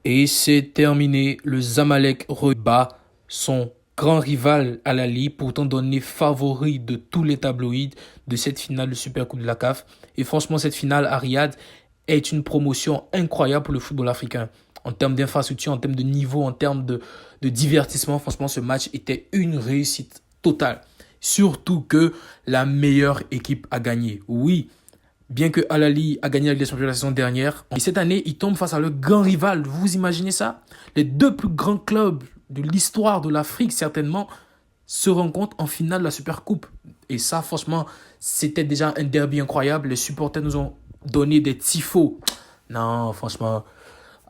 Et c'est terminé, le Zamalek rebat son grand rival Al Ahly, pourtant donné favori de tous les tabloïds de cette finale de Supercoupe de la CAF. Et franchement, cette finale à Riyad est une promotion incroyable pour le football africain. En termes d'infrastructure, en termes de niveau, en termes de divertissement, franchement, ce match était une réussite totale. Surtout que la meilleure équipe a gagné. Oui, bien que Al Ahly a gagné la Ligue des Champions la saison dernière, et cette année, il tombe face à le grand rival. Vous imaginez ça? Les deux plus grands clubs de l'histoire de l'Afrique, certainement, se rencontrent en finale de la Supercoupe. Et ça, franchement, c'était déjà un derby incroyable. Les supporters nous ont donné des tifos. Non, franchement,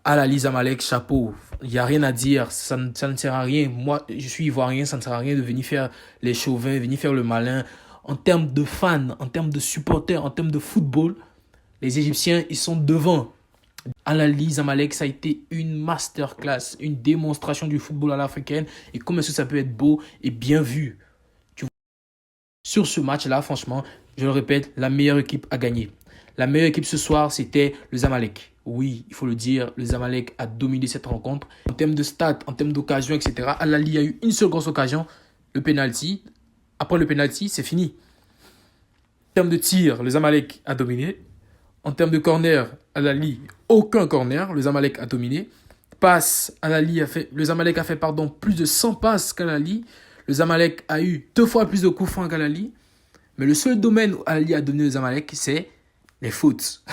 Al Ahly Zamalek, chapeau. Il n'y a rien à dire. Ça ne sert à rien. Moi, je suis ivoirien, ça ne sert à rien de venir faire les chauvins, venir faire le malin. En termes de fans, en termes de supporters, en termes de football, les Égyptiens, ils sont devant. Al Ahly Zamalek, ça a été une masterclass, une démonstration du football à l'africaine et comment est-ce que ça peut être beau et bien vu. Sur ce match-là, franchement, je le répète, la meilleure équipe a gagné. La meilleure équipe ce soir, c'était le Zamalek. Oui, il faut le dire, le Zamalek a dominé cette rencontre. En termes de stats, en termes d'occasion, etc., Al Ahly a eu une seule grosse occasion, le penalty. Après le penalty, c'est fini. En termes de tir, le Zamalek a dominé. En termes de corner, Al Ahly, aucun corner. Le Zamalek a dominé. Passe, le Zamalek a fait plus de 100 passes qu'Al Ahly. Le Zamalek a eu 2 fois plus de coups francs qu'Al Ahly. Mais le seul domaine où Al Ahly a donné le Zamalek, c'est les fautes.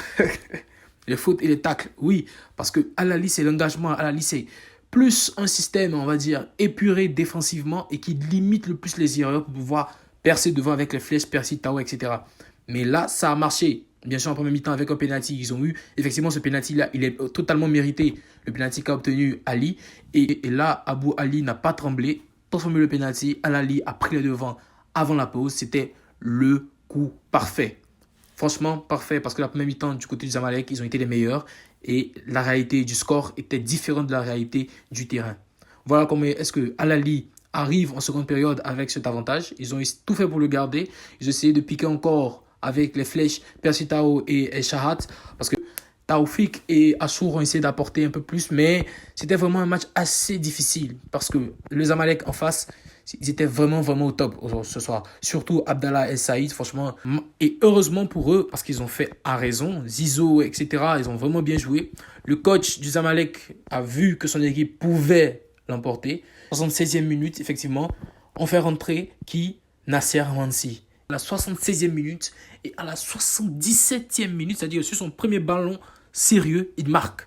Les fautes et les tacles. Oui, parce que Al Ahly, c'est l'engagement. Al Ahly, c'est plus un système, on va dire, épuré défensivement et qui limite le plus les erreurs pour pouvoir percer devant avec les flèches, Percy, Tao, etc. Mais là, ça a marché. Bien sûr, en première mi-temps, avec un penalty qu'ils ont eu. Effectivement, ce penalty-là, il est totalement mérité. Le penalty qu'a obtenu Ali. Et là, Abou Ali n'a pas tremblé. Transformé le penalty. Al Ahly a pris le devant avant la pause. C'était le coup parfait. Franchement, parfait. Parce que la première mi-temps, du côté du Zamalek, ils ont été les meilleurs. Et la réalité du score était différente de la réalité du terrain. Voilà comment est-ce que Al Ahly arrive en seconde période avec cet avantage. Ils ont tout fait pour le garder. Ils ont essayé de piquer encore avec les flèches Percy Tao et Shahat. Parce que Taoufik et Assour ont essayé d'apporter un peu plus. Mais c'était vraiment un match assez difficile. Parce que le Zamalek en face, ils étaient vraiment, vraiment au top ce soir. Surtout Abdallah El Saïd, franchement. Et heureusement pour eux, parce qu'ils ont fait à raison. Zizo, etc. Ils ont vraiment bien joué. Le coach du Zamalek a vu que son équipe pouvait l'emporter. 76e minute, effectivement, on fait rentrer qui? Nasser Mansi. À la 76e minute et à la 77e minute, c'est-à-dire sur son premier ballon sérieux, il marque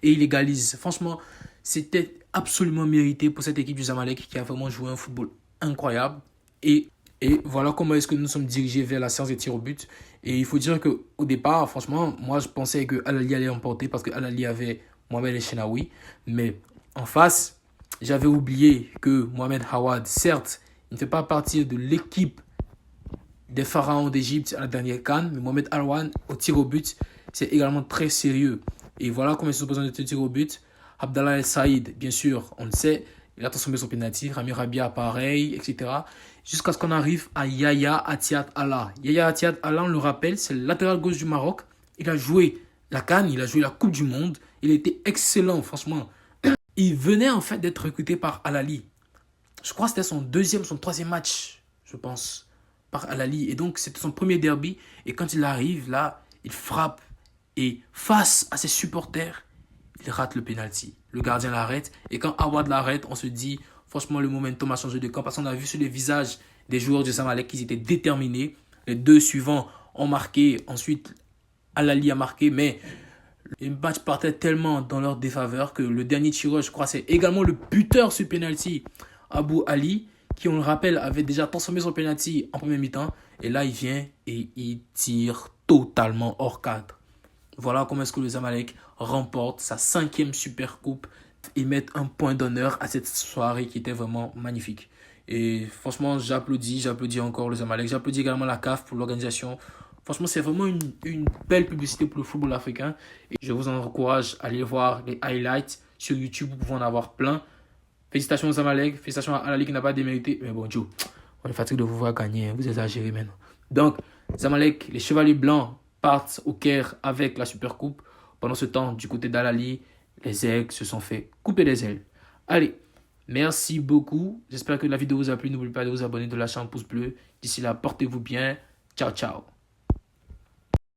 et il égalise. Franchement, c'était absolument mérité pour cette équipe du Zamalek qui a vraiment joué un football incroyable. Et voilà comment est-ce que nous sommes dirigés vers la séance des tirs au but. Et il faut dire qu'au départ, franchement, moi je pensais que Al Ahly allait emporter parce que Al Ahly avait Mohamed El Chenaoui. Mais en face, j'avais oublié que Mohamed Hawad, certes, il ne fait pas partie de l'équipe des pharaons d'Égypte à la dernière CAN, mais Mohamed Alwan au tir au but, c'est également très sérieux. Et voilà comment ils sont besoin de tir au but. Abdallah El Saïd, bien sûr, on le sait, il a transformé son penalty. Rami Rabia, pareil, etc. Jusqu'à ce qu'on arrive à Yaya Atiat Allah. Yaya Atiat Allah, on le rappelle, c'est le latéral gauche du Maroc. Il a joué la CAN, il a joué la Coupe du Monde. Il était excellent, franchement. Il venait en fait d'être recruté par Al Ahly. Je crois que c'était son troisième match, je pense, par Al Ahly. Et donc, c'était son premier derby. Et quand il arrive, là, il frappe. Et face à ses supporters, il rate le penalty. Le gardien l'arrête. Et quand Awad l'arrête, on se dit, franchement, le momentum a changé de camp. Parce qu'on a vu sur les visages des joueurs du Zamalek qu'ils étaient déterminés. Les deux suivants ont marqué. Ensuite, Al Ahly a marqué. Mais le match partait tellement dans leur défaveur que le dernier tireur, je crois, c'est également le buteur sur penalty, Abou Ali, qui, on le rappelle, avait déjà transformé son penalty en première mi-temps. Et là, il vient et il tire totalement hors cadre. Voilà comment est-ce que le Zamalek remporte sa 5e Supercoupe et met un point d'honneur à cette soirée qui était vraiment magnifique. Et franchement, j'applaudis encore le Zamalek. J'applaudis également la CAF pour l'organisation. Franchement, c'est vraiment une belle publicité pour le football africain. Et je vous encourage à aller voir les highlights sur YouTube. Vous pouvez en avoir plein. Félicitations aux Zamalek. Félicitations à la Ligue qui n'a pas démérité. Mais bon, Joe, On est fatigué de vous voir gagner, hein. Vous exagérez maintenant. Donc, Zamalek, les Chevaliers Blancs partent au Caire avec la Supercoupe. Pendant ce temps, du côté d'Al-Ahly, les Aigles se sont fait couper les ailes. Allez, merci beaucoup. J'espère que la vidéo vous a plu. N'oubliez pas de vous abonner, de lâcher un pouce bleu. D'ici là, portez-vous bien. Ciao, ciao.